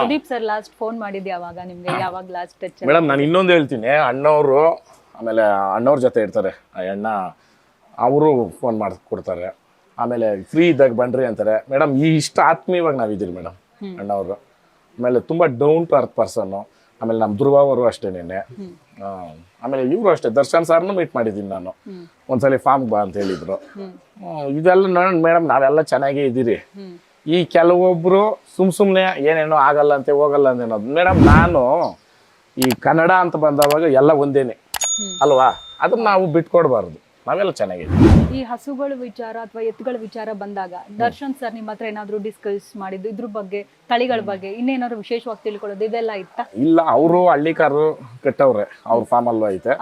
Sudeep sir last phone ಮಾಡಿದ್ ಯಾವಾಗ ನಿಮ್ಗೆ? ಯಾವಾಗ ಲಾಸ್ಟ್ ಟಚ್? ಮೇಡಮ್ ನಾನು ಇನ್ನೊಂದು ಹೇಳ್ತೀನಿ, ಅಣ್ಣವರು ಆಮೇಲೆ ಅಣ್ಣವ್ರ ಜೊತೆ ಇರ್ತಾರೆ ಆ ಅಣ್ಣ, ಅವರು ಫೋನ್ ಮಾಡಿ ಕೊಡ್ತಾರೆ. ಆಮೇಲೆ ಫ್ರೀ ಇದ್ದಾಗ ಬನ್ರಿ ಅಂತಾರೆ ಮೇಡಮ್. ಇಷ್ಟ ಆತ್ಮೀಯವಾಗಿ ನಾವಿದ್ದೀರಿ ಮೇಡಮ್ ಅಣ್ಣವರು. ಆಮೇಲೆ ತುಂಬ ಡೌನ್ ಟು ಅರ್ತ್ ಪರ್ಸನ್ನು. ಆಮೇಲೆ ನಮ್ಮ ಧ್ರುವ ಅವರು ಅಷ್ಟೇನೇನೆ. ಆಮೇಲೆ ಇವರು ಅಷ್ಟೇ, ದರ್ಶನ್ ಸರ್ನು ಮೀಟ್ ಮಾಡಿದ್ದೀನಿ ನಾನು. ಒಂದ್ಸಲಿ ಫಾರ್ಮ್ ಬಾ ಅಂತ ಹೇಳಿದ್ರು. ಇದೆಲ್ಲ ನೋಡಿ ಮೇಡಮ್ ನಾವೆಲ್ಲ ಚೆನ್ನಾಗೇ ಇದ್ದೀರಿ. ಈ ಕೆಲವೊಬ್ರು ಸುಮ್ಮನೆ ಏನೇನೋ ಆಗಲ್ಲ ಅಂತೆ ಹೋಗಲ್ಲ ಅಂತ ಅನ್ನೋದು. ಮೇಡಮ್ ನಾನು ಈ ಕನ್ನಡ ಅಂತ ಬಂದವಾಗ ಎಲ್ಲ ಒಂದೇನೆ ಅಲ್ವಾ, ಅದನ್ನ ನಾವು ಬಿಟ್ಕೊಡ್ಬಾರ್ದು, ನಾವೆಲ್ಲ ಚೆನ್ನಾಗಿದೆ. ಈ ಹಸುಗಳ ವಿಚಾರ ಅಥವಾ ಎತ್ತುಗಳ ವಿಚಾರ ಬಂದಾಗ ದರ್ಶನ್ ಸರ್ ನಿಮ್ಮ ಹತ್ರ ಏನಾದ್ರು ಡಿಸ್ಕಸ್ ಮಾಡಿದ್ದು ಇದ್ರ ಬಗ್ಗೆ, ತಳಿಗಳ ಬಗ್ಗೆ ಇನ್ನೇನಾದ್ರು ವಿಶೇಷವಾಗಿ ತಿಳ್ಕೊಳ್ಳೋದು ಇದೆಲ್ಲ ಇತ್ತಾ? ಇಲ್ಲ, ಅವರು ಹಳ್ಳಿಕಾರರು ಕಟ್ಟವ್ರೆ, ಅವ್ರ ಫಾರ್ಮ್ ಅಲ್ಲೂ ಐತೆ.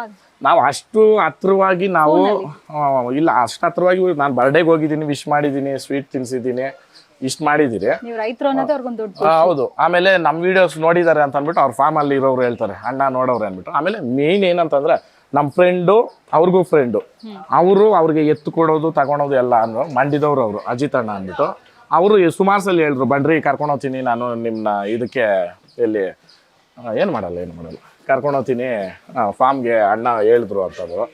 ನಾವು ಅಷ್ಟು ಹತ್ರವಾಗಿ ನಾವು ಇಲ್ಲ, ಅಷ್ಟು ಹತ್ರವಾಗಿ ನಾನು ಬರ್ಡೇಗೆ ಹೋಗಿದ್ದೀನಿ, ವಿಶ್ ಮಾಡಿದ್ದೀನಿ, ಸ್ವೀಟ್ ತಿನ್ಸಿದ್ದೀನಿ, ಇಷ್ಟು ಮಾಡಿದ್ದೀರಿ. ನೀವು ರೈತರು ಅನ್ನೋದು ಅವ್ರಿಗೊಂದು ದೊಡ್ಡ. ಹೌದು. ಆಮೇಲೆ ನಮ್ಮ ವಿಡಿಯೋಸ್ ನೋಡಿದ್ದಾರೆ ಅಂತ ಅಂದ್ಬಿಟ್ಟು ಅವ್ರ ಫಾರ್ಮ್ ಅಲ್ಲಿ ಇರೋರು ಹೇಳ್ತಾರೆ ಅಣ್ಣ ನೋಡೋರು ಅಂದ್ಬಿಟ್ಟು. ಆಮೇಲೆ ಮೇನ್ ಏನಂತಂದ್ರೆ ನಮ್ಮ ಫ್ರೆಂಡು ಅವ್ರಿಗೂ ಫ್ರೆಂಡು, ಅವರು ಅವ್ರಿಗೆ ಎತ್ತು ಕೊಡೋದು ತಗೊಳೋದು ಎಲ್ಲ ಅಂದ್ರು. ಮಂಡಿದವ್ರು ಅವರು ಅಜಿತ್ ಅಣ್ಣ ಅಂದ್ಬಿಟ್ಟು. ಅವರು ಸುಮಾರು ಸಲ ಹೇಳಿದ್ರು ಬನ್ರಿ ಕರ್ಕೊಂಡು ಹೋಗ್ತೀನಿ ನಾನು ನಿಮ್ಮನ್ನ ಇದಕ್ಕೆ, ಎಲ್ಲಿ ಏನು ಮಾಡಲ್ಲ ಕರ್ಕೊಂಡು ಹೋಗ್ತೀನಿ ಫಾರ್ಮ್ಗೆ ಅಣ್ಣ ಹೇಳಿದ್ರು ಅಂತಂದ್ರು.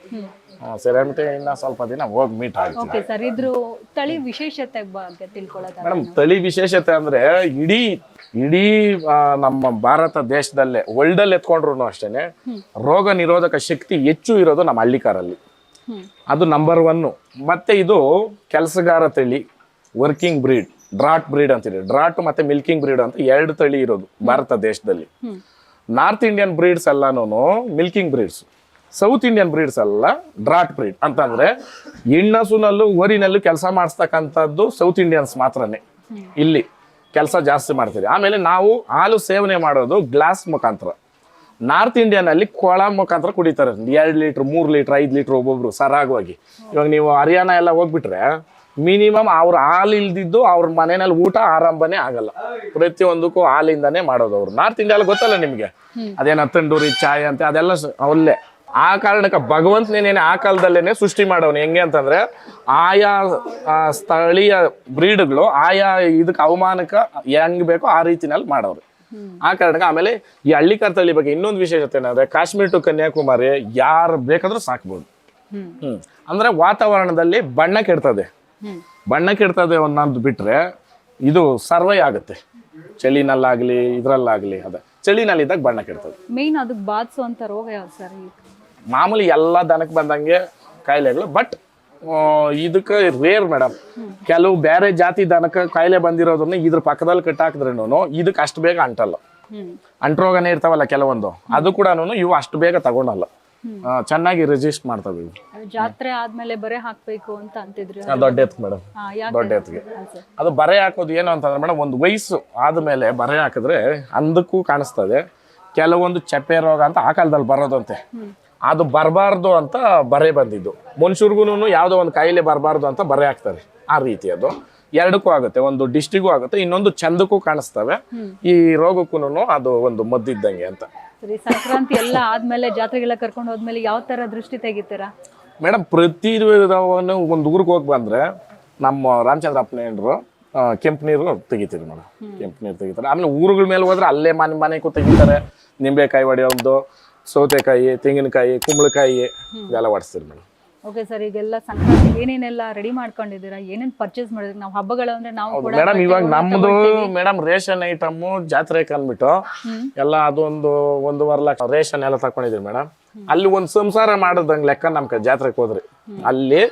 ಸರಿ ಅಂದ್ಬಿಟ್ಟು ಇನ್ನ ಸ್ವಲ್ಪ ದಿನ ಹೋಗಿ ಮೀಟ್ ಆಗ್ತೀವಿ. ಓಕೆ ಸರ್, ಇದ್ರ ತಳಿ ವಿಶೇಷತೆ ಬಗ್ಗೆ ತಿಳ್ಕೊಳ್ಳೋದು ಮೇಡಮ್. ತಳಿ ವಿಶೇಷತೆ ಅಂದ್ರೆ ಇಡೀ ನಮ್ಮ ಭಾರತ ದೇಶದಲ್ಲೇ ವರ್ಲ್ಡ್ ಅಲ್ಲಿ ಎತ್ಕೊಂಡ್ರು ಅಷ್ಟೇನೆ ರೋಗ ನಿರೋಧಕ ಶಕ್ತಿ ಹೆಚ್ಚು ಇರೋದು ನಮ್ಮ ಹಳ್ಳಿಕಾರಲ್ಲಿ, ಅದು ನಂಬರ್ 1. ಮತ್ತೆ ಇದು ಕೆಲಸಗಾರ ತಳಿ, ವರ್ಕಿಂಗ್ ಬ್ರೀಡ್, ಡ್ರಾಟ್ ಬ್ರೀಡ್ ಅಂತೀರಿ. ಡ್ರಾಟ್ ಮತ್ತೆ ಮಿಲ್ಕಿಂಗ್ ಬ್ರೀಡ್ ಅಂತ 2 ತಳಿ ಇರೋದು ಭಾರತ ದೇಶದಲ್ಲಿ. ನಾರ್ತ್ ಇಂಡಿಯನ್ ಬ್ರೀಡ್ಸ್ ಎಲ್ಲಾನು milking breeds, south Indian breeds ಎಲ್ಲ ಡ್ರಾಟ್ ಬ್ರೀಡ್. ಅಂತಂದ್ರೆ ಹೆಣ್ಣಸುನಲ್ಲೂ ಓರಿನಲ್ಲೂ ಕೆಲಸ ಮಾಡಿಸ್ತಕ್ಕಂಥದ್ದು ಸೌತ್ ಇಂಡಿಯನ್ಸ್ ಮಾತ್ರನೇ ಇಲ್ಲಿ ಕೆಲಸ ಜಾಸ್ತಿ ಮಾಡ್ತೀರಿ. ಆಮೇಲೆ ನಾವು ಹಾಲು ಸೇವನೆ ಮಾಡೋದು ಗ್ಲಾಸ್ ಮುಖಾಂತರ. ನಾರ್ತ್ ಇಂಡಿಯನ್ ಅಲ್ಲಿ ಕೊಳ ಮುಖಾಂತರ ಕುಡಿತಾರೆ, 2 ಲೀಟ್ರ್ 3 ಲೀಟ್ರ್ 5 ಲೀಟ್ರ್ ಒಬ್ಬೊಬ್ರು ಸರಾಗವಾಗಿ. ಇವಾಗ ನೀವು ಹರಿಯಾಣ ಎಲ್ಲ ಹೋಗ್ಬಿಟ್ರೆ ಮಿನಿಮಮ್ ಅವ್ರ ಹಾಲು ಇಲ್ದಿದ್ದು ಅವ್ರ ಮನೆಯಲ್ಲಿ ಊಟ ಆರಂಭನೇ ಆಗಲ್ಲ. ಪ್ರತಿಯೊಂದಕ್ಕೂ ಹಾಲಿಂದಾನೇ ಮಾಡೋದು ಅವ್ರು. ನಾರ್ತ್ ಇಂಡಿಯಾ ಗೊತ್ತಲ್ಲ ನಿಮ್ಗೆ, ಅದೇನ ತಂಡೂರಿ ಚಾಯ್ ಅಂತ ಅದೆಲ್ಲ ಅಲ್ಲೇ. ಆ ಕಾರಣಕ್ಕೆ ಭಗವಂತನೇನೇನೆ ಆ ಕಾಲದಲ್ಲೇನೆ ಸೃಷ್ಟಿ ಮಾಡೋನು. ಹೆಂಗೆ ಅಂತಂದ್ರೆ ಆಯಾ ಸ್ಥಳೀಯ ಬ್ರೀಡ್ಗಳು ಆಯಾ ಇದಕ್ಕೆ ಅವಮಾನಕ್ಕೆ ಹೆಂಗ್ ಬೇಕೋ ಆ ರೀತಿನಲ್ಲಿ ಮಾಡೋರು. ಆ ಕಾರಣಕ್ಕೆ ಆಮೇಲೆ ಈ ಹಳ್ಳಿಕಾರ ತಳಿ ಬಗ್ಗೆ ಇನ್ನೊಂದು ವಿಶೇಷತೆ ಏನಂದ್ರೆ ಕಾಶ್ಮೀರ ಟು ಕನ್ಯಾಕುಮಾರಿ ಯಾರು ಬೇಕಾದ್ರೂ ಸಾಕ್ಬೋದು. ಅಂದ್ರೆ ವಾತಾವರಣದಲ್ಲಿ ಬಣ್ಣ ಕೆಡ್ತದೆ ಅನ್ನೋದು ಬಿಟ್ರೆ ಇದು ಸರ್ವೈ ಆಗುತ್ತೆ. ಚಳಿನಲ್ಲಾಗ್ಲಿ ಇದ್ರಲ್ಲಾಗ್ಲಿ, ಅದ ಚಳಿನಲ್ಲಿದ್ದಾಗ ಬಣ್ಣ ಕೆಡ್ತದೆ. ಮೇನ್ ಅದಕ್ಕೆ ಬಾಧಿಸುವಂತ ರೋಗ ಯಾವ್ದು ಸರ್? ಮಾಮೂಲಿ ಎಲ್ಲ ದನಕ್ಕೆ ಬಂದಂಗೆ ಕಾಯಿಲೆಗಳು, ಬಟ್ ಇದಕ್ಕೆ ರೇರ್ ಮೇಡಮ್. ಕೆಲವು ಬೇರೆ ಜಾತಿ ದನಕ್ಕೆ ಕಾಯಿಲೆ ಬಂದಿರೋದನ್ನ ಇದ್ರ ಪಕ್ಕದಲ್ಲಿ ಕಟ್ಟಾಕಿದ್ರೇನು ಇದಕ್ಕೆ ಅಷ್ಟು ಬೇಗ ಅಂಟಲ್ಲ. ಅಂಟ್ರೋಗನೇ ಇರ್ತಾವಲ್ಲ ಕೆಲವೊಂದು, ಅದು ಕೂಡ ಇವು ಅಷ್ಟು ಬೇಗ ತಗೊಳಲ್ಲ, ಚೆನ್ನಾಗಿ ರೆಜಿಸ್ಟ್ ಮಾಡ್ತವೆ ಇವು. ಜಾತ್ರೆ ಆದ್ಮೇಲೆ ಬರೆ ಹಾಕ್ಬೇಕು ಅಂತ ಅಂತಿದ್ರಿ. ದೊಡ್ಡ ಎತ್ತು ಮೇಡಮ್, ದೊಡ್ಡ ಎತ್ತಿಗೆ ಅದು ಬರೆ ಹಾಕೋದು ಏನು ಅಂತಂದ್ರೆ ಮೇಡಮ್, ಒಂದು ವಯಸ್ಸು ಆದ್ಮೇಲೆ ಬರೆ ಹಾಕಿದ್ರೆ ಅಂದಕ್ಕೂ ಕಾಣಿಸ್ತದೆ. ಕೆಲವೊಂದು ಚಪ್ಪೆ ರೋಗ ಅಂತ ಆ ಕಾಲದಲ್ಲಿ ಬರೋದಂತೆ, ಅದು ಬರಬಾರ್ದು ಅಂತ ಬರೆ ಬಂದಿದ್ದು. ಮನುಷ್ಯರ್ಗು ಯಾವುದೋ ಒಂದು ಕಾಯಿಲೆ ಬರಬಾರ್ದು ಅಂತ ಬರೆ ಹಾಕ್ತಾರೆ. ಆ ರೀತಿ ಅದು 2ಕ್ಕೂ ಆಗುತ್ತೆ, ಒಂದು ಡಿಸ್ಟಿಗೂ ಆಗುತ್ತೆ, ಇನ್ನೊಂದು ಚಂದಕ್ಕೂ ಕಾಣಿಸ್ತವೆ. ಈ ರೋಗಕ್ಕೂ ಅದು ಒಂದು ಮದ್ದಿದ್ದಂಗೆ ಅಂತ. ಸಂಕ್ರಾಂತಿ ಎಲ್ಲ ಆದ್ಮೇಲೆ ಜಾತ್ರೆಗೆಲ್ಲ ಕರ್ಕೊಂಡು ಹೋದ್ಮೇಲೆ ಯಾವ ತರ ದೃಷ್ಟಿ ತೆಗಿತೀರಾ ಮೇಡಮ್? ಪ್ರತಿ ಒಂದು ಊರಿಗೆ ಹೋಗಿ ಬಂದ್ರೆ ನಮ್ಮ ರಾಮಚಂದ್ರಪ್ಪನ ಹೆಂಡ್ರು ಕೆಂಪು ನೀರು ತೆಗಿತೀರಿ ಮೇಡಮ್, ಕೆಂಪು ನೀರು ತೆಗಿತಾರೆ. ಆಮೇಲೆ ಊರುಗಳ ಮೇಲೆ ಹೋದ್ರೆ ಅಲ್ಲೇ ಮನೆಗೂ ತೆಗಿತಾರೆ. ನಿಂಬೆಕಾಯಿ ಹೊಡೆಯೋದು, ಸೌತೆಕಾಯಿ, ತೆಂಗಿನಕಾಯಿ, ಕುಂಬಳಕಾಯಿ ಇದೆಲ್ಲ ಹೊಡಿಸ್ತೀರಿ ಮೇಡಮ್. ಓಕೆ ಸರ್, ಈಗೆಲ್ಲ ಸಂಕ್ರಾಂತಿ ಏನೇನೆಲ್ಲ ರೆಡಿ ಮಾಡ್ಕೊಂಡಿದ್ದೀರಾ? ಏನೇನ್ ಪರ್ಚೇಸ್ ಮಾಡಿದ್ರಿ? ನಾವು ಹಬ್ಬಗಳು ಅಂದ್ರೆ ನಾವು ಮೇಡಮ್ ಇವಾಗ ನಮ್ದು ಮೇಡಮ್ ರೇಷನ್ ಐಟಮ್ ಜಾತ್ರೆಗೆ ಅಂದ್ಬಿಟ್ಟು ಎಲ್ಲ ಅದೊಂದು 1.5 ಲಕ್ಷ ರೇಷನ್ ಎಲ್ಲ ತಕೊಂಡಿದ್ರಿ ಮೇಡಮ್. ಅಲ್ಲಿ ಒಂದು ಸಂಸಾರ ಮಾಡೋದಂಗೆ ಲೆಕ್ಕ ನಮ್ಗೆ ಜಾತ್ರೆಗೆ ಹೋದ್ರಿ. ಅಲ್ಲಿ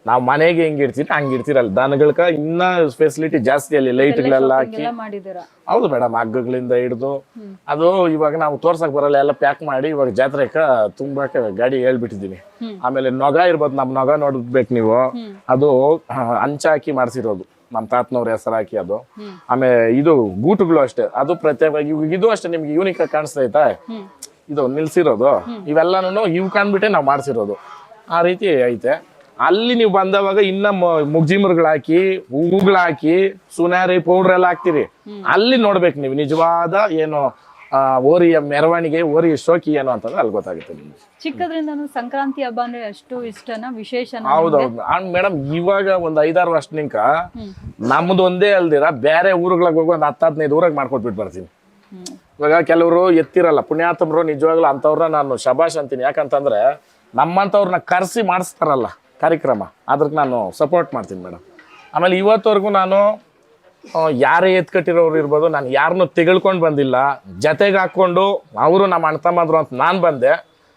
ನಾವು ಮನೆಗೆ ಹೆಂಗಿಡ್ತೀರಿ ಹಂಗಿಡ್ತೀರಿ, ಅಲ್ಲಿ ದನಗಳ್ಕ ಇನ್ನ ಫೆಸಿಲಿಟಿ ಜಾಸ್ತಿ, ಅಲ್ಲಿ ಲೈಟ್ಗಳೆಲ್ಲ ಹಾಕಿ. ಹೌದು ಮೇಡಮ್, ಹಗ್ಗಗಳಿಂದ ಹಿಡಿದು ಅದು ಇವಾಗ ನಾವು ತೋರ್ಸಕ್ ಬರಲ್ಲ, ಎಲ್ಲ ಪ್ಯಾಕ್ ಮಾಡಿ ಇವಾಗ ಜಾತ್ರೆಕ ತುಂಬಾಕ ಗಾಡಿ ಹೇಳ್ಬಿಟ್ಟಿದೀನಿ. ಆಮೇಲೆ ನೊಗ ಇರ್ಬೋದು, ನಮ್ ನೊಗ ನೋಡ್ಬೇಕು ನೀವು, ಅದು ಹಂಚಾಕಿ ಮಾಡ್ಸಿರೋದು ನಮ್ಮ ತಾತನವ್ರ ಹೆಸರು ಹಾಕಿ ಅದು. ಆಮೇಲೆ ಇದು ಗೂಟುಗಳು ಅಷ್ಟೇ, ಅದು ಪ್ರತ್ಯೇಕವಾಗಿ. ಇದು ಅಷ್ಟೇ ನಿಮ್ಗೆ ಯೂನಿಕ್ ಆಗಿ ಕಾಣಿಸ್ತೈತಾ, ಇದು ನಿಲ್ಸಿರೋದು ಇವೆಲ್ಲಾನು ಇವ್ ಕಾಣ್ಬಿಟ್ಟೆ ನಾವು ಮಾಡ್ಸಿರೋದು. ಆ ರೀತಿ ಐತೆ. ಅಲ್ಲಿ ನೀವು ಬಂದವಾಗ ಇನ್ನ ಮುಗ್ಜಿಮರ್ಗಳು ಹಾಕಿ, ಹೂವುಗಳು ಹಾಕಿ, ಸುನಾರಿ ಪೌಡ್ರ್ ಎಲ್ಲ ಹಾಕ್ತಿರಿ. ಅಲ್ಲಿ ನೋಡ್ಬೇಕು ನೀವು ನಿಜವಾದ ಏನು ಓರಿಯ ಮೆರವಣಿಗೆ, ಓರಿಯ ಶೋಕಿ ಏನು ಅಂತಂದ್ರೆ ಅಲ್ಲಿ ಗೊತ್ತಾಗುತ್ತೆ ನಿಮ್ಗೆ. ಚಿಕ್ಕದ್ರಿಂದ ಸಂಕ್ರಾಂತಿ ಹಬ್ಬ ಅಂದ್ರೆ ಅಷ್ಟು ಇಷ್ಟನ, ವಿಶೇಷ? ಹೌದೌದು ಮೇಡಮ್. ಇವಾಗ ಒಂದ್ 5-6 ವರ್ಷ ನಿಂಕ ನಮ್ದು ಒಂದೇ ಅಲ್ದಿರ ಬೇರೆ ಊರುಗಳಿಗೆ ಹೋಗಿ ಒಂದು 10-15 ಊರಾಗ ಮಾಡ್ಕೊಟ್ಬಿಟ್ಟು ಬರ್ತೀನಿ. ಇವಾಗ ಕೆಲವರು ಎತ್ತಿರಲ್ಲ ಪುಣ್ಯಾತ್ಮರು, ನಿಜವಾಗ್ಲೂ ಅಂಥವ್ರನ್ನ ನಾನು ಶಬಾಷ್ ಅಂತೀನಿ. ಯಾಕಂತಂದ್ರೆ ನಮ್ಮಂಥವ್ರನ್ನ ಕರೆಸಿ ಮಾಡಿಸ್ತಾರಲ್ಲ ಕಾರ್ಯಕ್ರಮ, ಅದಕ್ಕೆ ನಾನು ಸಪೋರ್ಟ್ ಮಾಡ್ತೀನಿ ಮೇಡಮ್. ಆಮೇಲೆ ಇವತ್ತವರೆಗೂ ನಾನು ಯಾರೇ ಎತ್ಕಟ್ಟಿರೋರು ಇರ್ಬೋದು, ನಾನು ಯಾರನ್ನೂ ತೆಗೆಳ್ಕೊಂಡು ಬಂದಿಲ್ಲ. ಜೊತೆಗೆ ಹಾಕ್ಕೊಂಡು ಅವರು ನಮ್ಮ ಅಣ್ಣ ತಮ್ಮದ್ರು ಅಂತ ನಾನು ಬಂದೆ,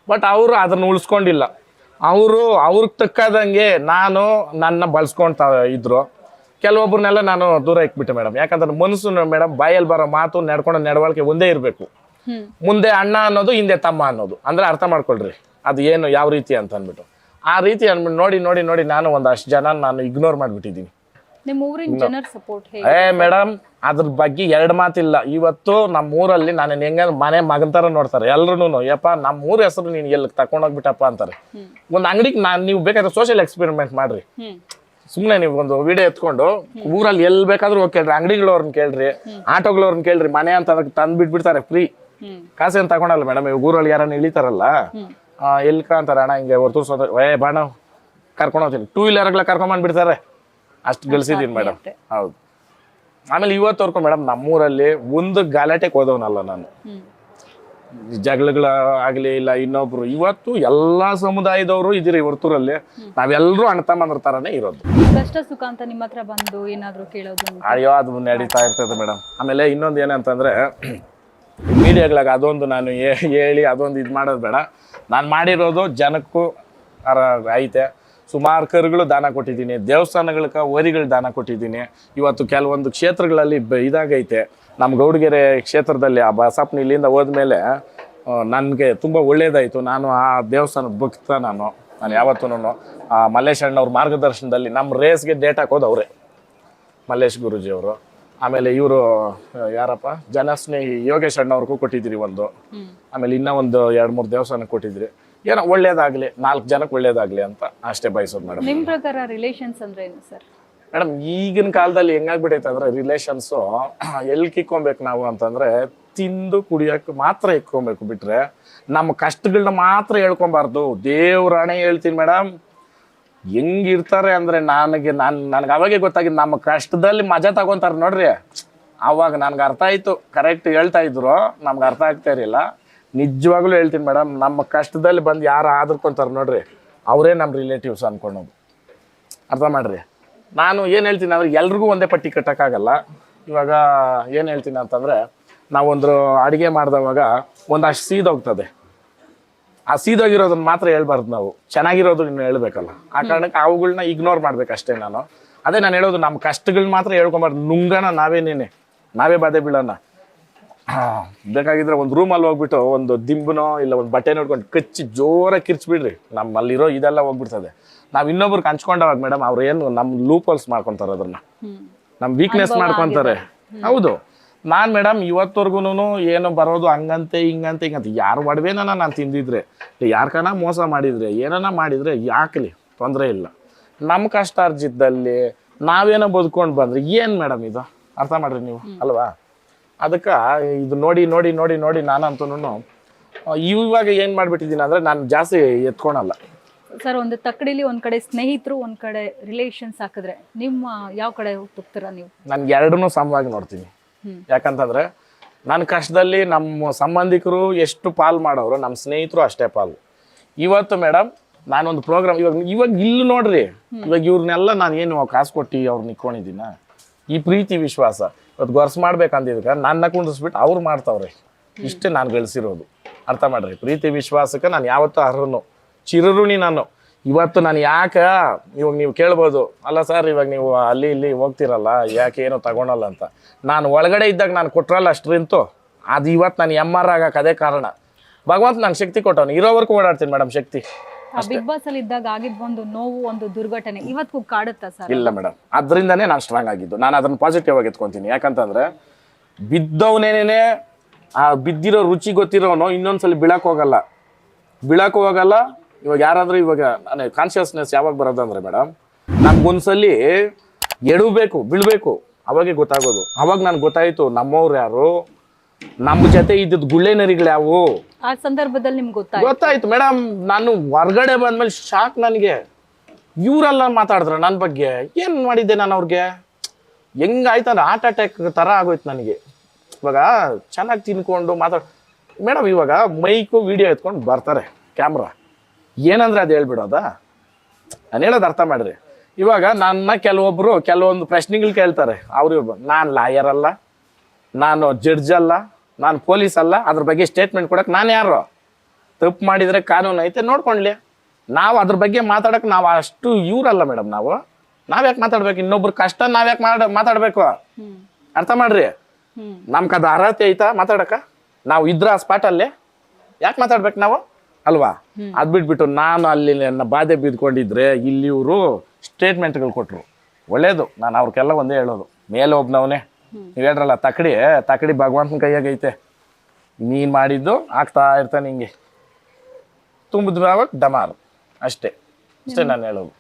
ಬಟ್ ಅವರು ಅದನ್ನು ಉಳಿಸ್ಕೊಂಡಿಲ್ಲ. ಅವ್ರಿಗೆ ತಕ್ಕಾದಂಗೆ ನಾನು ನನ್ನ ಬಳಸ್ಕೊಳ್ತಾ ಇದ್ರು. ಕೆಲವೊಬ್ಬರನ್ನೆಲ್ಲ ನಾನು ದೂರ ಇಕ್ಬಿಟ್ಟೆ ಮೇಡಮ್. ಯಾಕಂದ್ರೆ ಮನಸ್ಸು ಮೇಡಮ್, ಬಾಯಲ್ಲಿ ಬರೋ ಮಾತು, ನಡ್ಕೊಂಡು ನಡವಳಿಕೆ ಒಂದೇ ಇರಬೇಕು. ಮುಂದೆ ಅಣ್ಣ ಅನ್ನೋದು, ಹಿಂದೆ ತಮ್ಮ ಅನ್ನೋದು. ಅಂದರೆ ಅರ್ಥ ಮಾಡ್ಕೊಳ್ರಿ ಅದು ಏನು ಯಾವ ರೀತಿ ಅಂತ ಅಂದ್ಬಿಟ್ಟು. ಆ ರೀತಿ ಅಂದ್ಬಿಟ್ಟು ನೋಡಿ ನಾನು ಒಂದಷ್ಟು ಜನ ನಾನು ಇಗ್ನೋರ್ ಮಾಡಿಬಿಟ್ಟಿದ್ದೀನಿ. ನಿಮ್ಮ ಊರಿನ ಜನರ ಸಪೋರ್ಟ್ ಮೇಡಮ್ ಅದ್ರ ಬಗ್ಗೆ ಎರಡು ಮಾತಿಲ್ಲ. ಇವತ್ತು ನಮ್ಮ ಊರಲ್ಲಿ ನಾನು ಹೆಂಗ ಮನೆ ಮಗನ ಥರ ನೋಡ್ತಾರೆ ಎಲ್ರು. ಯಪ್ಪ ನಮ್ಮ ಊರ ಹೆಸರು ನೀನು ಎಲ್ಲಿ ತಗೊಂಡೋಗ್ಬಿಟ್ಟಪ್ಪ ಅಂತಾರೆ. ಒಂದು ಅಂಗಡಿಗೆ ನೀವು ಬೇಕಾದ್ರೆ ಸೋಷಿಯಲ್ ಎಕ್ಸ್ಪೆರಿಮೆಂಟ್ ಮಾಡ್ರಿ. ಸುಮ್ಮನೆ ನೀವು ಒಂದು ವಿಡಿಯೋ ಎತ್ಕೊಂಡು ಊರಲ್ಲಿ ಎಲ್ಲಿ ಬೇಕಾದ್ರೂ ಹೋಗಿ ಕೇಳ್ರಿ, ಅಂಗಡಿಗಳವ್ರನ್ನ ಕೇಳ್ರಿ, ಆಟೋಗಳವ್ರನ್ನ ಕೇಳ್ರಿ, ಮನೆ ಅಂತ ಅದಕ್ಕೆ ತಂದು ಬಿಟ್ಬಿಡ್ತಾರೆ ಫ್ರೀ. ಕಾಸೇನು ತಗೊಳಲ್ಲ ಮೇಡಮ್. ಇವಾಗ ಊರಲ್ಲಿ ಯಾರನ್ನ ಇಳಿತಾರಲ್ಲ, ಎಲ್ಲಿ ಅಂತಾರೆ ಅಣ್ಣ ಹಿಂಗೆ ಹೊರತುರ್ಸೋದು, ಬಾಣ ಕರ್ಕೊಂಡು ಹೋಗ್ತೀನಿ, 2 ವೀಲರ್ಗಳ ಕರ್ಕೊಂಡ್ಬಂದ್ಬಿಡ್ತಾರೆ. ಅಷ್ಟು ಗಳಿಸಿದೀನಿ ಮೇಡಮ್. ಹೌದು. ಆಮೇಲೆ ಇವತ್ತವರೆಗೂ ಮೇಡಮ್ ನಮ್ಮೂರಲ್ಲಿ ಒಂದು ಗಲಾಟೆಗೆ ಹೋದವನಲ್ಲ ನಾನು. ಜಗಳಗಳ ಆಗ್ಲಿ ಇಲ್ಲ ಇನ್ನೊಬ್ರು. ಇವತ್ತು ಎಲ್ಲಾ ಸಮುದಾಯದವರು ಇದೀರಿ ಹೊರ್ತೂರಲ್ಲಿ. ನಾವೆಲ್ಲರೂ ಅಣ್ಣ ತಮ್ಮಂದ್ರ ತರಾನೇ ಇರೋದು. ಕಷ್ಟ ಸುಖ ಅಂತ ನಿಮ್ಮ ಹತ್ರ ಬಂದು ಏನಾದ್ರು ಕೇಳೋದು? ಅಯ್ಯೋ ಅದು ನಡೀತಾ ಇರ್ತದೆ ಮೇಡಮ್. ಆಮೇಲೆ ಇನ್ನೊಂದು ಏನಂತಂದ್ರೆ ಮೀಡಿಯಾಗಳಾಗ ಅದೊಂದು ನಾನು ಹೇಳಿ ಅದೊಂದು ಇದು ಮಾಡೋದು ಬೇಡ. ನಾನು ಮಾಡಿರೋದು ಜನಕ್ಕೂ ಐತೆ. ಸುಮಾರು ಕರುಗಳು ದಾನ ಕೊಟ್ಟಿದ್ದೀನಿ, ದೇವಸ್ಥಾನಗಳಿಗೆ ಓರಿಗಳು ದಾನ ಕೊಟ್ಟಿದ್ದೀನಿ. ಇವತ್ತು ಕೆಲವೊಂದು ಕ್ಷೇತ್ರಗಳಲ್ಲಿ ಇದಾಗೈತೆ. ನಮ್ಮ ಗೌಡಗೆರೆ ಕ್ಷೇತ್ರದಲ್ಲಿ ಆ ಬಸಪ್ಪನ ಇಲ್ಲಿಂದ ಹೋದ್ಮೇಲೆ ನನಗೆ ತುಂಬ ಒಳ್ಳೇದಾಯಿತು. ನಾನು ಆ ದೇವಸ್ಥಾನದ ಭಕ್ತ. ನಾನು ಯಾವತ್ತೂ ಮಲ್ಲೇಶ್ ಅಣ್ಣವ್ರ ಮಾರ್ಗದರ್ಶನದಲ್ಲಿ ನಮ್ಮ ರೇಸ್ಗೆ ಡೇಟ್ ಹಾಕೋದು ಅವರೇ, ಮಲ್ಲೇಶ್ ಗುರೂಜಿಯವರು. ಆಮೇಲೆ ಇವರು ಯಾರಪ್ಪ ಜನಸ್ನೇಹಿ ಯೋಗೇಶ್ ಅಣ್ಣವ್ರಿಗೂ ಕೊಟ್ಟಿದ್ದೀರಿ ಒಂದು. ಆಮೇಲೆ ಇನ್ನೂ ಒಂದು 2-3 ದೇವಸ್ಥಾನಕ್ಕೆ ಕೊಟ್ಟಿದ್ರಿ. ಏನೋ ಒಳ್ಳೇದಾಗಲಿ, 4 ಜನಕ್ಕೆ ಒಳ್ಳೇದಾಗಲಿ ಅಂತ ಅಷ್ಟೇ ಬಯಸೋದು ಮೇಡಮ್. ನಿಮ್ಮ ಪ್ರಕಾರ ರಿಲೇಷನ್ಸ್ ಅಂದ್ರೆ ಏನು ಸರ್? ಮೇಡಮ್ ಈಗಿನ ಕಾಲದಲ್ಲಿ ಹೆಂಗಾಗ್ಬಿಟ್ಟೈತೆ ಅಂದ್ರೆ ರಿಲೇಷನ್ಸು ಎಲ್ಲಿ ಕಿಕ್ಕೊಬೇಕು ನಾವು ಅಂತಂದ್ರೆ ತಿಂದು ಕುಡಿಯೋಕೆ ಮಾತ್ರ ಇಕ್ಕೊಬೇಕು, ಬಿಟ್ರೆ ನಮ್ಮ ಕಷ್ಟಗಳನ್ನ ಮಾತ್ರ ಹೇಳ್ಕೊಬಾರ್ದು. ದೇವ್ರ ಹಣೆ ಹೇಳ್ತೀನಿ ಮೇಡಮ್, ಹೆಂಗಿರ್ತಾರೆ ಅಂದರೆ ನನಗೆ ಅವಾಗೆ ಗೊತ್ತಾಗಿದ್ದು, ನಮ್ಮ ಕಷ್ಟದಲ್ಲಿ ಮಜಾ ತಗೊತಾರೆ ನೋಡ್ರಿ. ಅವಾಗ ನನಗೆ ಅರ್ಥ ಆಯಿತು. ಕರೆಕ್ಟ್ ಹೇಳ್ತಾ ಇದ್ರು, ನಮ್ಗೆ ಅರ್ಥ ಆಗ್ತಾ ಇರಲಿಲ್ಲ. ನಿಜವಾಗ್ಲೂ ಹೇಳ್ತೀನಿ ಮೇಡಮ್, ನಮ್ಮ ಕಷ್ಟದಲ್ಲಿ ಬಂದು ಯಾರು ಆದ್ರಕೊಂತಾರೆ ನೋಡ್ರಿ, ಅವರೇ ನಮ್ಮ ರಿಲೇಟಿವ್ಸ್ ಅಂದ್ಕೊಳೋದು. ಅರ್ಥ ಮಾಡ್ರಿ. ನಾನು ಏನು ಹೇಳ್ತೀನಿ ಅಂದ್ರೆ ಎಲ್ರಿಗೂ ಒಂದೇ ಪಟ್ಟಿ ಕಟ್ಟೋಕ್ಕಾಗಲ್ಲ. ಇವಾಗ ಏನು ಹೇಳ್ತೀನಿ ಅಂತಂದರೆ, ನಾವೊಂದು ಅಡುಗೆ ಮಾಡಿದವಾಗ ಒಂದಷ್ಟು ಸೀದೋಗ್ತದೆ. ಆ ಸೀದೋಗಿರೋದನ್ನ ಮಾತ್ರ ಹೇಳ್ಬಾರ್ದು ನಾವು, ಚೆನ್ನಾಗಿರೋದು ಇನ್ನು ಹೇಳ್ಬೇಕಲ್ಲ. ಆ ಕಾರಣಕ್ಕೆ ಅವುಗಳನ್ನ ಇಗ್ನೋರ್ ಮಾಡ್ಬೇಕಷ್ಟೇ ನಾನು. ಅದೇ ನಾನು ಹೇಳೋದು, ನಮ್ಮ ಕಷ್ಟಗಳನ್ನ ಮಾತ್ರ ಹೇಳ್ಕೊಬಾರ್ದು. ನುಂಗನ ನಾವೇ ಬಾಧೆ ಬೀಳೋಣ. ಬೇಕಾಗಿದ್ರೆ ಒಂದು ರೂಮಲ್ಲಿ ಹೋಗ್ಬಿಟ್ಟು ಒಂದು ದಿಂಬನೋ ಇಲ್ಲ ಒಂದು ಬಟ್ಟೆ ನೋಡ್ಕೊಂಡು ಕಚ್ಚಿ ಜೋರಾಗಿ ಕಿರ್ಚ್ಬಿಡ್ರಿ, ನಮ್ಮಲ್ಲಿರೋ ಇದೆಲ್ಲ ಹೋಗ್ಬಿಡ್ತದೆ. ನಾವು ಇನ್ನೊಬ್ರಿಗೆ ಹಂಚ್ಕೊಂಡವಾಗ ಮೇಡಮ್ ಅವ್ರು ಏನು ನಮ್ಮ ಲೂಪಲ್ಸ್ ಮಾಡ್ಕೊತಾರೆ, ಅದನ್ನ ನಮ್ಮ ವೀಕ್ನೆಸ್ ಮಾಡ್ಕೊತಾರೆ. ಹೌದು. ನಾನು ಮೇಡಮ್ ಇವತ್ತವರೆಗೂ ಏನೋ ಬರೋದು ಹಂಗಂತೆ ಹಿಂಗಂತೆ ಯಾರು ಒಡವೆನ ನಾನು ತಿಂದಿದ್ರೆ, ಯಾರ್ಕನ ಮೋಸ ಮಾಡಿದರೆ ಏನನ ಮಾಡಿದರೆ ಯಾಕಲಿ ತೊಂದರೆ ಇಲ್ಲ. ನಮ್ಮ ಕಷ್ಟಾರ್ಜಿತದಲ್ಲಿ ನಾವೇನೋ ಬದುಕೊಂಡು ಬಂದರೆ ಏನು ಮೇಡಮ್ ಇದು? ಅರ್ಥ ಮಾಡ್ರಿ ನೀವು ಅಲ್ವಾ? ಅದಕ್ಕೆ ಇದು ನೋಡಿ ನಾನಂತೂ ಇವಾಗ ಏನು ಮಾಡಿಬಿಟ್ಟಿದ್ದೀನಿ ಅಂದರೆ ನಾನು ಜಾಸ್ತಿ ಎತ್ಕೊಳಲ್ಲ ಸರ್. ಒಂದು ತಕ್ಕಡಿಲಿ ಒಂದ್ ಕಡೆ ಸ್ನೇಹಿತರು, ಒಂದ್ ಕಡೆ ರಿಲೇಷನ್ಸ್ ಹಾಕಿದ್ರೆ ನಿಮ್ಮ ಯಾವ ಕಡೆ ಹೋಗ್ತೀರಾ ನೀವು? ನನ್ಗೆ ಎರಡನ್ನೂ ಸಮವಾಗಿ ನೋಡ್ತೀನಿ. ಯಾಕಂತಂದ್ರೆ ನನ್ನ ಕಷ್ಟದಲ್ಲಿ ನಮ್ಮ ಸಂಬಂಧಿಕರು ಎಷ್ಟು ಪಾಲು ಮಾಡೋರು, ನಮ್ಮ ಸ್ನೇಹಿತರು ಅಷ್ಟೇ ಪಾಲು. ಇವತ್ತು ಮೇಡಮ್ ನಾನೊಂದು ಪ್ರೋಗ್ರಾಮ್ ಇವಾಗ ಇಲ್ಲಿ ನೋಡ್ರಿ, ಇವಾಗ ಇವ್ರನ್ನೆಲ್ಲ ನಾನು ಏನು ಕಾಸು ಕೊಟ್ಟು ಅವ್ರನ್ನ ಇಟ್ಕೊಂಡಿದ್ದೀನ? ಈ ಪ್ರೀತಿ ವಿಶ್ವಾಸ ಇವತ್ತು ಗೊರ್ಸ್ ಮಾಡ್ಬೇಕಂದಿದ್ದಕ್ಕೆ ನನ್ನ ಕುಂಡಿಸ್ಬಿಟ್ಟು ಅವ್ರು ಮಾಡ್ತಾವ್ರೆ. ಇಷ್ಟೇ ನಾನು ಗಳಿಸಿರೋದು. ಅರ್ಥ ಮಾಡ್ರಿ. ಪ್ರೀತಿ ವಿಶ್ವಾಸಕ್ಕೆ ನಾನು ಯಾವತ್ತೂ ಅರ್ಹನು, ಚಿರಋಣಿ ನಾನು. ಇವತ್ತು ನಾನು ಯಾಕೆ ಇವಾಗ ನೀವು ಕೇಳ್ಬೋದು, ಅಲ್ಲ ಸರ್ ಇವಾಗ ನೀವು ಅಲ್ಲಿ ಇಲ್ಲಿ ಹೋಗ್ತಿರಲ್ಲ, ಯಾಕೆ ಏನೋ ತಗೊಳಲ್ಲ ಅಂತ. ನಾನು ಒಳಗಡೆ ಇದ್ದಾಗ ನಾನು ಕೊಟ್ರಲ್ಲ ಅಷ್ಟರಿಂತು, ಅದು ಇವತ್ತು ನಾನು MR ಆಗಕ್ಕೆ ಅದೇ ಕಾರಣ. ಭಗವಂತ ನಾನು ಶಕ್ತಿ ಕೊಟ್ಟವನು, ಇರೋವರೆಗೂ ಓಡಾಡ್ತೀನಿ ಮೇಡಮ್. ಶಕ್ತಿ ಬಿಗ್ ಬಾಸ್ ಅಲ್ಲಿ ಇದ್ದಾಗ ಆಗಿದ್ ಒಂದು ನೋವು, ಒಂದು ದುರ್ಘಟನೆ ಇವತ್ತು ಕಾಡುತ್ತಾ ಸರ್? ಇಲ್ಲ ಮೇಡಮ್, ಅದರಿಂದನೇ ನಾನು ಸ್ಟ್ರಾಂಗ್ ಆಗಿದ್ದು. ನಾನು ಅದನ್ನು ಪಾಸಿಟಿವ್ ಆಗಿ ಎತ್ಕೊತೀನಿ. ಯಾಕಂತಂದ್ರೆ ಬಿದ್ದವನೇನೇ ಆ ಬಿದ್ದಿರೋ ರುಚಿ ಗೊತ್ತಿರೋನು ಇನ್ನೊಂದ್ಸಲಿ ಬೀಳಕ್ಕೆ ಹೋಗಲ್ಲ. ಇವಾಗ ಯಾರಾದ್ರೂ ಇವಾಗ ನಾನು ಕಾನ್ಷಿಯಸ್ನೆಸ್ ಯಾವಾಗ ಬರೋದಂದ್ರೆ ಮೇಡಮ್, ನಮ್ಗೊಂದ್ಸಲಿ ಬೀಳ್ಬೇಕು, ಅವಾಗೆ ಗೊತ್ತಾಗೋದು. ಅವಾಗ ನನ್ಗೆ ಗೊತ್ತಾಯ್ತು ನಮ್ಮವ್ರು ಯಾರು, ನಮ್ಮ ಜೊತೆ ಇದ್ದದ್ದು ಗುಳ್ಳೆ ನರಿಗಳು ಯಾವು. ಆ ಸಂದರ್ಭದಲ್ಲಿ ನಿಮ್ಗೆ ಗೊತ್ತಾಯ್ತು ಮೇಡಮ್. ನಾನು ಹೊರ್ಗಡೆ ಬಂದ್ಮೇಲೆ ಶಾಕ್ ನನಗೆ. ಇವರೆಲ್ಲ ಮಾತಾಡಿದ್ರ ನನ್ನ ಬಗ್ಗೆ. ಏನು ಮಾಡಿದ್ದೆ ನಾನು ಅವ್ರಿಗೆ? ಹೆಂಗಾಯ್ತಂದ್ರೆ ಹಾರ್ಟ್ ಅಟ್ಯಾಕ್ ಥರ ಆಗೋಯ್ತು ನನಗೆ. ಇವಾಗ ಚೆನ್ನಾಗಿ ತಿನ್ಕೊಂಡು ಮೇಡಮ್ ಇವಾಗ ಮೈಕು ವಿಡಿಯೋ ಎತ್ಕೊಂಡು ಬರ್ತಾರೆ ಕ್ಯಾಮ್ರಾ, ಏನಂದ್ರೆ ಅದು ಹೇಳ್ಬಿಡೋದಾ? ನಾನು ಹೇಳೋದು ಅರ್ಥ ಮಾಡ್ರಿ. ಇವಾಗ ನನ್ನ ಕೆಲವೊಂದು ಪ್ರಶ್ನೆಗಳು ಕೇಳ್ತಾರೆ, ಅವ್ರು ನಾನು ಲಾಯರ್ ಅಲ್ಲ, ನಾನು ಜಡ್ಜ್ ಅಲ್ಲ, ನಾನು ಪೊಲೀಸ್ ಅಲ್ಲ, ಅದ್ರ ಬಗ್ಗೆ ಸ್ಟೇಟ್ಮೆಂಟ್ ಕೊಡಕ್ಕೆ ನಾನು ಯಾರು? ತಪ್ಪು ಮಾಡಿದರೆ ಕಾನೂನು ಐತೆ ನೋಡ್ಕೊಳ್ಳಿ. ನಾವು ಅದ್ರ ಬಗ್ಗೆ ಮಾತಾಡಕ್ಕೆ ನಾವು ಅಷ್ಟು ಇವ್ರಲ್ಲ ಮೇಡಮ್. ನಾವ್ಯಾಕೆ ಮಾತಾಡ್ಬೇಕು? ಇನ್ನೊಬ್ರು ಕಷ್ಟ ನಾವ್ಯಾಕೆ ಮಾತಾಡ್ಬೇಕು? ಅರ್ಥ ಮಾಡ್ರಿ. ನಮ್ಗೆ ಅದು ಅರ್ಹತೆ ಐತಾ ಮಾತಾಡಕ? ನಾವು ಇದ್ರ ಆ ಸ್ಪಾಟಲ್ಲಿ ಯಾಕೆ ಮಾತಾಡ್ಬೇಕು ನಾವು ಅಲ್ವಾ? ಅದು ಬಿಟ್ಬಿಟ್ಟು ನಾನು ಅಲ್ಲಿ ನನ್ನ ಬಾಧೆ ಬಿದ್ಕೊಂಡಿದ್ರೆ ಇಲ್ಲಿ ಇವರು ಸ್ಟೇಟ್ಮೆಂಟ್ಗಳು ಕೊಟ್ಟರು, ಒಳ್ಳೇದು. ನಾನು ಅವ್ರಿಗೆಲ್ಲ ಒಂದೇ ಹೇಳೋದು, ಮೇಲೆ ಒಬ್ನವನೇ. ನೀವು ಹೇಳ್ರಲ್ಲ ತಕಡಿ ಭಗವಂತನ ಕೈಯಾಗೈತೆ, ನೀನು ಮಾಡಿದ್ದು ಆಗ್ತಾ ಇರ್ತಾನೆ ಹಿಂಗೆ ತುಂಬಿದ ಡಮಾರು, ಅಷ್ಟೇ ನಾನು ಹೇಳೋದು.